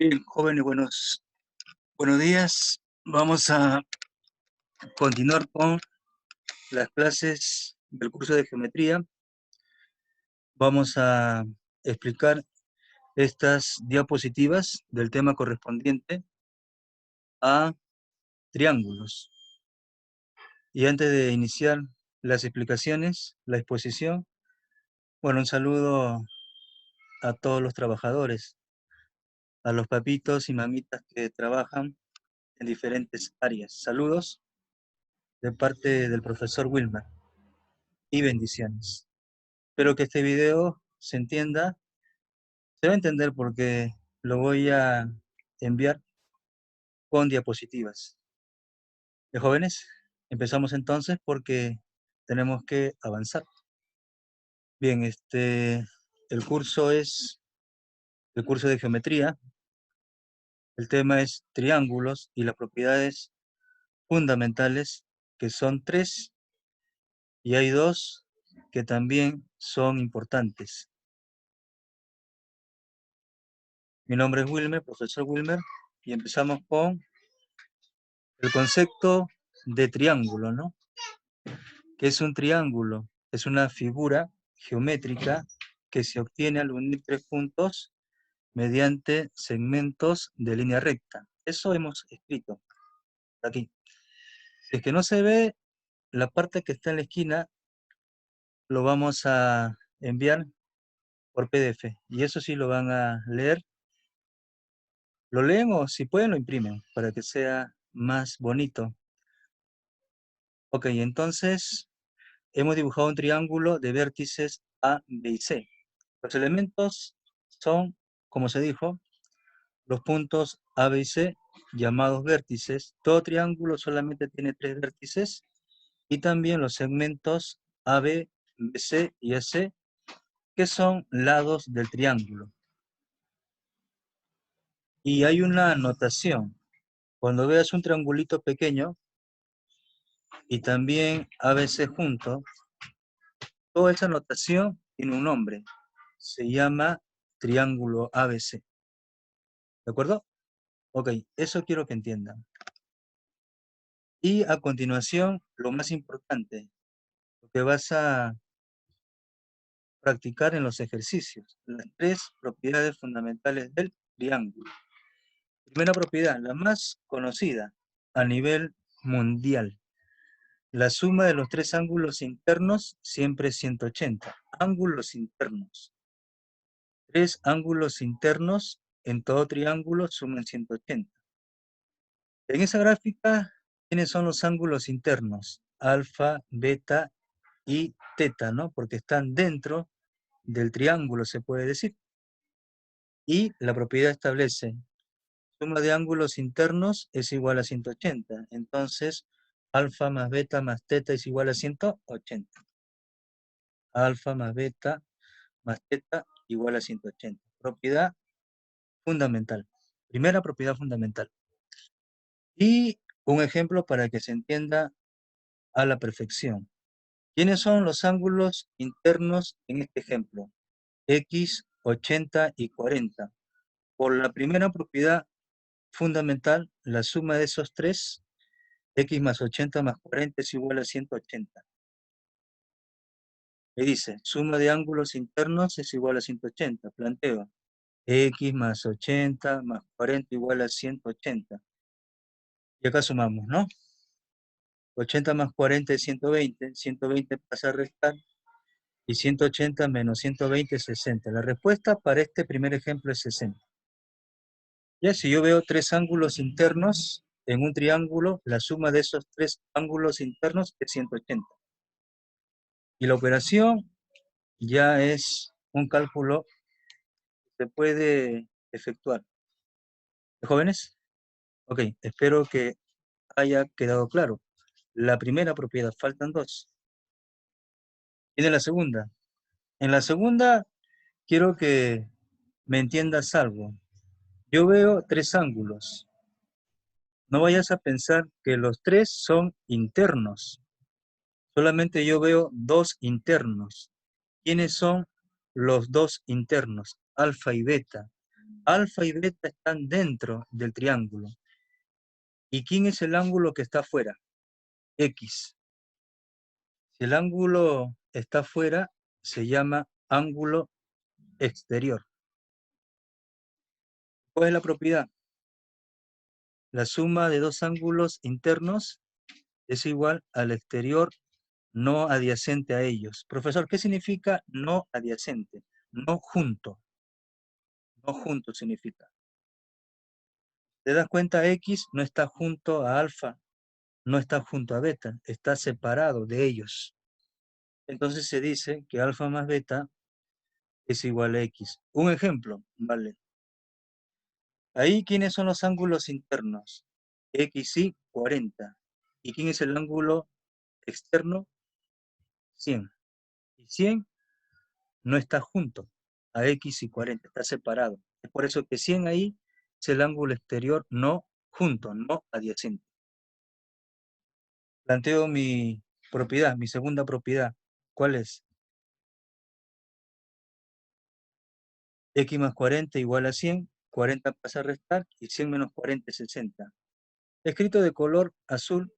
Bien, jóvenes, buenos días. Vamos a continuar con las clases del curso de geometría. Vamos a explicar estas diapositivas del tema correspondiente a triángulos. Y antes de iniciar las explicaciones, la exposición, un saludo a todos los trabajadores, a los papitos y mamitas que trabajan en diferentes áreas. Saludos de parte del profesor Wilmer y bendiciones. Espero que este video se entienda. Se va a entender porque lo voy a enviar con diapositivas. De jóvenes, empezamos entonces porque tenemos que avanzar. Bien, el curso es el curso de geometría. El tema es triángulos y las propiedades fundamentales, que son tres, y hay dos que también son importantes. Mi nombre es Wilmer, profesor Wilmer, y empezamos con el concepto de triángulo, ¿no? ¿Qué es un triángulo? Es una figura geométrica que se obtiene al unir tres puntos mediante segmentos de línea recta. Eso hemos escrito aquí. Si es que no se ve, la parte que está en la esquina lo vamos a enviar por PDF. Y eso sí lo van a leer. Lo leen o si pueden lo imprimen para que sea más bonito. Ok, entonces hemos dibujado un triángulo de vértices A, B y C. Los elementos son, como se dijo, los puntos A, B y C, llamados vértices. Todo triángulo solamente tiene tres vértices, y también los segmentos AB, BC y AC, que son lados del triángulo. Y hay una notación. Cuando veas un triangulito pequeño y también ABC junto, toda esa notación tiene un nombre. Se llama triángulo ABC. ¿De acuerdo? Ok, eso quiero que entiendan. Y a continuación, lo más importante, lo que vas a practicar en los ejercicios, las tres propiedades fundamentales del triángulo. Primera propiedad, la más conocida a nivel mundial. La suma de los tres ángulos internos siempre es 180. Ángulos internos. Tres ángulos internos en todo triángulo suman 180. En esa gráfica, ¿quiénes son los ángulos internos? Alfa, beta y teta, ¿no? Porque están dentro del triángulo, se puede decir. Y la propiedad establece, suma de ángulos internos es igual a 180. Entonces, alfa más beta más teta es igual a 180. Alfa más beta más teta igual a 180. Propiedad fundamental. Primera propiedad fundamental. Y un ejemplo para que se entienda a la perfección. ¿Quiénes son los ángulos internos en este ejemplo? X, 80 y 40. Por la primera propiedad fundamental, la suma de esos tres, X más 80 más 40 es igual a 180. Le dice, suma de ángulos internos es igual a 180. Planteo, X más 80 más 40 igual a 180. Y acá sumamos, ¿no? 80 más 40 es 120. 120 pasa a restar. Y 180 menos 120 es 60. La respuesta para este primer ejemplo es 60. Ya si yo veo tres ángulos internos en un triángulo, la suma de esos tres ángulos internos es 180. Y la operación ya es un cálculo que se puede efectuar. ¿Jóvenes? Ok, espero que haya quedado claro. La primera propiedad, faltan dos. Viene la segunda. En la segunda, quiero que me entiendas algo. Yo veo tres ángulos. No vayas a pensar que los tres son internos. Solamente yo veo dos internos. ¿Quiénes son los dos internos? Alfa y beta. alfa y beta están dentro del triángulo. ¿Y quién es el ángulo que está afuera? X. Si el ángulo está afuera, se llama ángulo exterior. ¿Cuál es la propiedad? La suma de dos ángulos internos es igual al exterior no adyacente a ellos. Profesor, ¿qué significa no adyacente? No junto. No junto significa. ¿Te das cuenta? X no está junto a alfa, no está junto a beta, está separado de ellos. Entonces se dice que alfa más beta es igual a X. Un ejemplo, ¿vale? Ahí, ¿quiénes son los ángulos internos? X y 40. ¿Y quién es el ángulo externo? 100. Y 100 no está junto a X y 40, está separado. Es por eso que 100 ahí es el ángulo exterior no junto, no adyacente. Planteo mi propiedad, mi segunda propiedad. ¿Cuál es? X más 40 igual a 100, 40 pasa a restar y 100 menos 40 es 60. Escrito de color azul,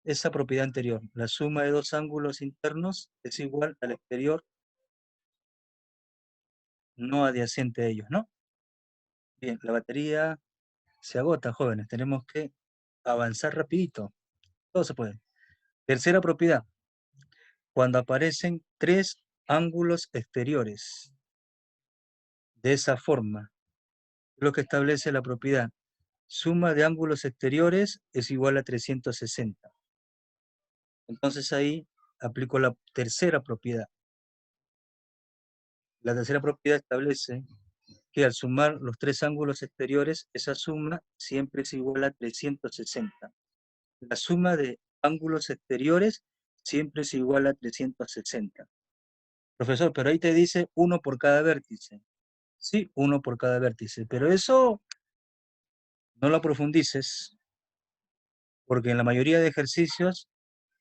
esa propiedad anterior. La suma de dos ángulos internos es igual al exterior no adyacente a ellos, ¿no? Bien, la batería se agota, jóvenes. Tenemos que avanzar rapidito. Todo se puede. Tercera propiedad. Cuando aparecen tres ángulos exteriores. De esa forma, lo que establece la propiedad. Suma de ángulos exteriores es igual a 360. Entonces ahí aplico la tercera propiedad. La tercera propiedad establece que al sumar los tres ángulos exteriores, esa suma siempre es igual a 360. La suma de ángulos exteriores siempre es igual a 360. Profesor, pero ahí te dice uno por cada vértice. Sí, uno por cada vértice, pero eso no lo profundices, porque en la mayoría de ejercicios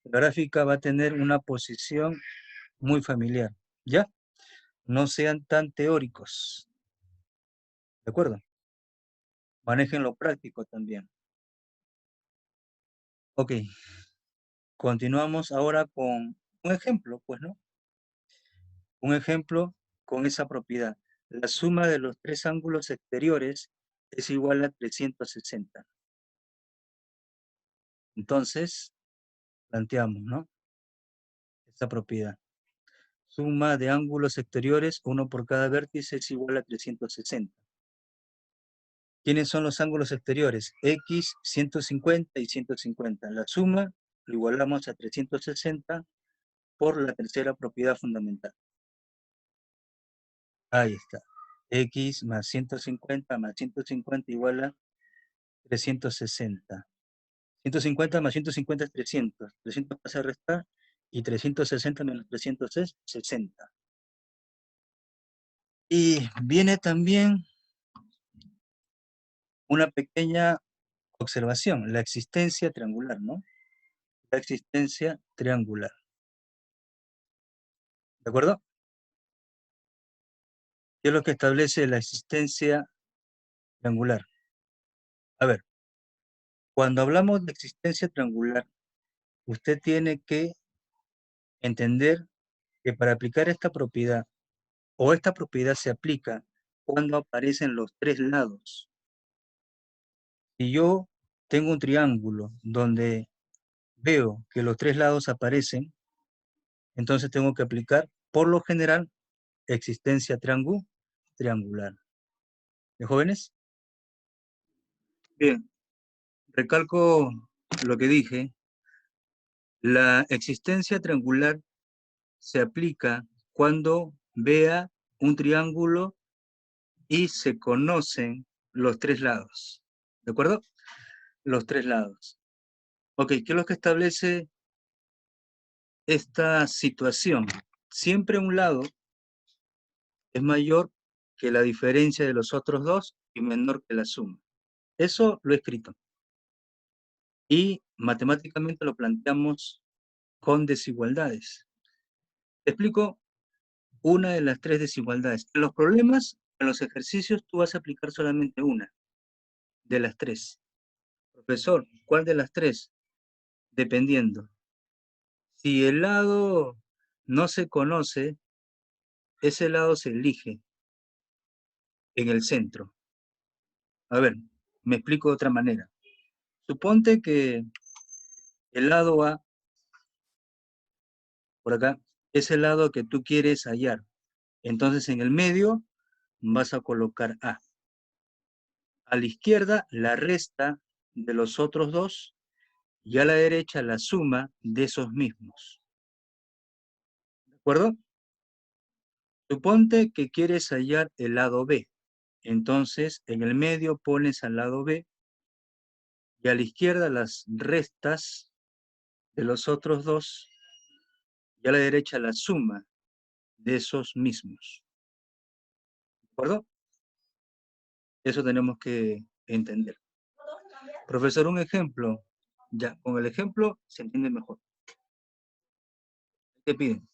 la gráfica va a tener una posición muy familiar, ¿ya? No sean tan teóricos, ¿de acuerdo? Manejen lo práctico también. Ok, continuamos ahora con un ejemplo, pues, ¿no? Un ejemplo con esa propiedad. La suma de los tres ángulos exteriores es igual a 360. Entonces, planteamos, ¿no? Esta propiedad. Suma de ángulos exteriores, uno por cada vértice, es igual a 360. ¿Quiénes son los ángulos exteriores? X, 150 y 150. La suma lo igualamos a 360 por la tercera propiedad fundamental. Ahí está. X más 150 más 150 igual a 360. 150 más 150 es 300. 300 pasa a restar y 360 menos 300 es 60. Y viene también una pequeña observación, la existencia triangular, ¿no? La existencia triangular. ¿De acuerdo? ¿Qué es lo que establece la existencia triangular? A ver, cuando hablamos de existencia triangular, usted tiene que entender que para aplicar esta propiedad, o esta propiedad se aplica cuando aparecen los tres lados. Si yo tengo un triángulo donde veo que los tres lados aparecen, entonces tengo que aplicar, por lo general, existencia triangular. ¿De jóvenes? Bien, recalco lo que dije. La existencia triangular se aplica cuando vea un triángulo y se conocen los tres lados. ¿De acuerdo? Los tres lados. Ok, ¿qué es lo que establece esta situación? Siempre un lado es mayor que la diferencia de los otros dos y menor que la suma. Eso lo he escrito. Y matemáticamente lo planteamos con desigualdades. Te explico una de las tres desigualdades. En los problemas En los ejercicios tú vas a aplicar solamente una de las tres. Profesor, ¿cuál de las tres? Dependiendo. Si el lado no se conoce, ese lado se elige en el centro. A ver, me explico de otra manera. Suponte que el lado A, por acá, es el lado que tú quieres hallar. Entonces en el medio vas a colocar A. A la izquierda la resta de los otros dos y a la derecha la suma de esos mismos. ¿De acuerdo? Suponte que quieres hallar el lado B. Entonces en el medio pones al lado B y a la izquierda las restas de los otros dos y a la derecha la suma de esos mismos. ¿De acuerdo? Eso tenemos que entender. Profesor, un ejemplo. Ya, con el ejemplo se entiende mejor. ¿Qué piden?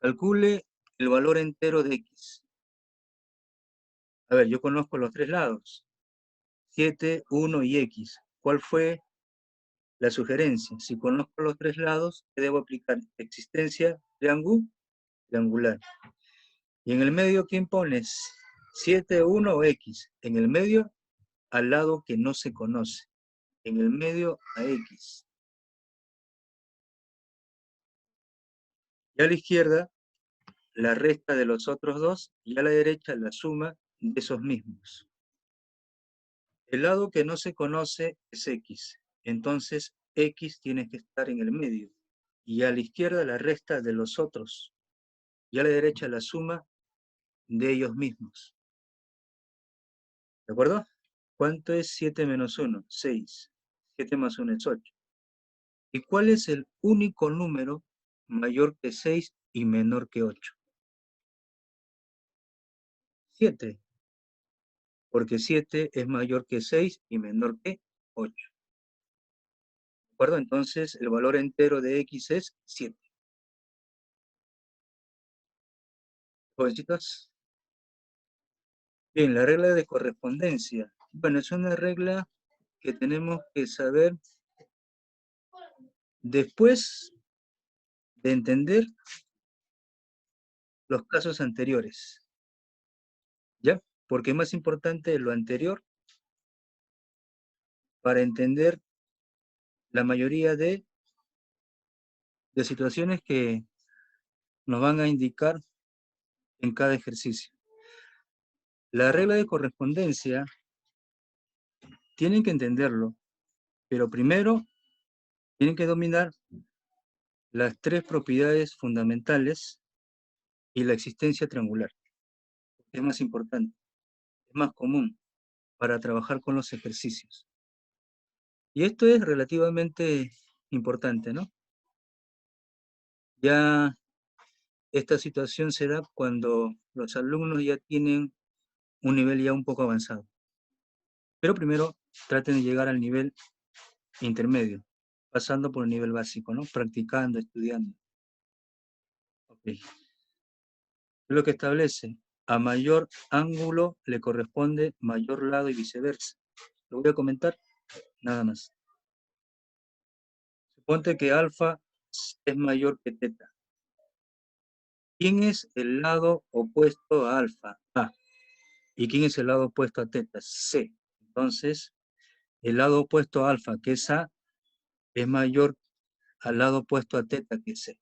Calcule el valor entero de x. A ver, yo conozco los tres lados. 7, 1 y x. ¿Cuál fue la sugerencia? Si conozco los tres lados, ¿qué debo aplicar? Existencia triangular. Y en el medio, ¿quién pones? 7, 1 o x. En el medio, al lado que no se conoce. En el medio, a x. Y a la izquierda, la resta de los otros dos. Y a la derecha, la suma de esos mismos. El lado que no se conoce es x. Entonces, x tiene que estar en el medio. Y a la izquierda, la resta de los otros. Y a la derecha, la suma de ellos mismos. ¿De acuerdo? ¿Cuánto es 7 menos 1? 6. 7 más 1 es 8. ¿Y cuál es el único número mayor que 6 y menor que 8? 7. Porque 7 es mayor que 6 y menor que 8. ¿De acuerdo? Entonces, el valor entero de x es 7. Jovencitas. Bien, la regla de correspondencia. Bueno, es una regla que tenemos que saber después de entender los casos anteriores. ¿Ya? Porque es más importante lo anterior para entender la mayoría de situaciones que nos van a indicar en cada ejercicio. La regla de correspondencia tienen que entenderlo, pero primero tienen que dominar las tres propiedades fundamentales y la existencia triangular. Es más importante, es más común para trabajar con los ejercicios. Y esto es relativamente importante, ¿no? Ya esta situación se da cuando los alumnos ya tienen un nivel ya un poco avanzado. Pero primero traten de llegar al nivel intermedio, pasando por el nivel básico, ¿no? Practicando, estudiando. Okay. Lo que establece, a mayor ángulo le corresponde mayor lado y viceversa. Lo voy a comentar, nada más. Suponte que alfa es mayor que teta. ¿Quién es el lado opuesto a alfa? A. ¿Y quién es el lado opuesto a teta? C. Entonces, el lado opuesto a alfa, que es A, es mayor al lado opuesto a teta, que es C.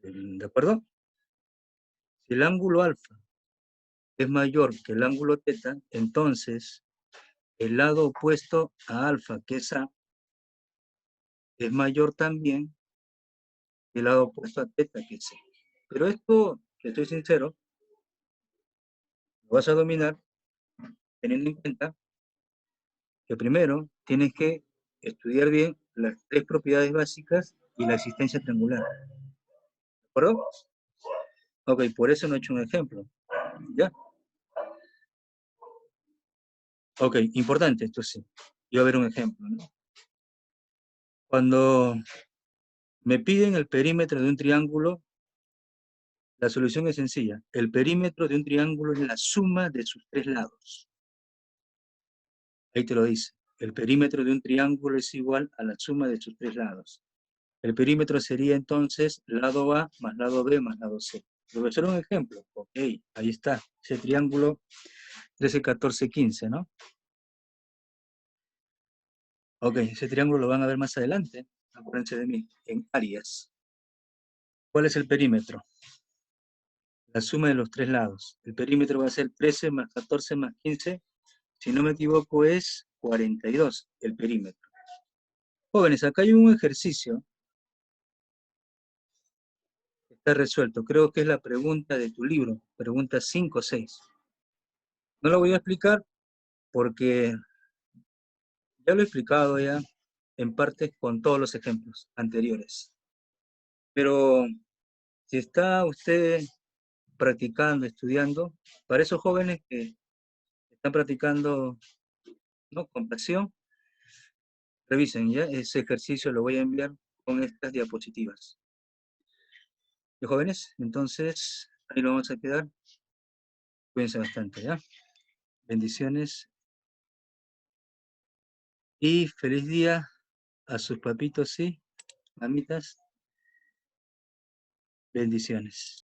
¿De acuerdo? Si el ángulo alfa es mayor que el ángulo teta, entonces el lado opuesto a alfa, que es A, es mayor también que el lado opuesto a teta, que es C. Pero esto, que estoy sincero, lo vas a dominar teniendo en cuenta que primero tienes que estudiar bien las tres propiedades básicas y la existencia triangular. ¿De acuerdo? Ok, por eso no he hecho un ejemplo. ¿Ya? Ok, importante esto sí. Yo voy a ver un ejemplo, ¿no? Cuando me piden el perímetro de un triángulo, La solución es sencilla. El perímetro de un triángulo es la suma de sus tres lados. Ahí te lo dice. El perímetro de un triángulo es igual a la suma de sus tres lados. El perímetro sería entonces lado A más lado B más lado C. Profesor, un ejemplo. Ok, ahí está. Ese triángulo 13, 14, 15, ¿no? Ok, ese triángulo lo van a ver más adelante. Acuérdense de mí. En áreas. ¿Cuál es el perímetro? La suma de los tres lados. El perímetro va a ser 13 más 14 más 15. Si no me equivoco es 42 el perímetro. Jóvenes, acá hay un ejercicio que está resuelto. Creo que es la pregunta de tu libro. Pregunta 5 o 6. No lo voy a explicar porque ya lo he explicado ya en parte con todos los ejemplos anteriores. Pero si está usted practicando, estudiando, para esos jóvenes que están practicando, ¿no?, con pasión, revisen ya, ese ejercicio lo voy a enviar con estas diapositivas. ¿Y jóvenes? Entonces, ahí lo vamos a quedar. Cuídense bastante, ¿ya? Bendiciones y feliz día a sus papitos y mamitas. Bendiciones.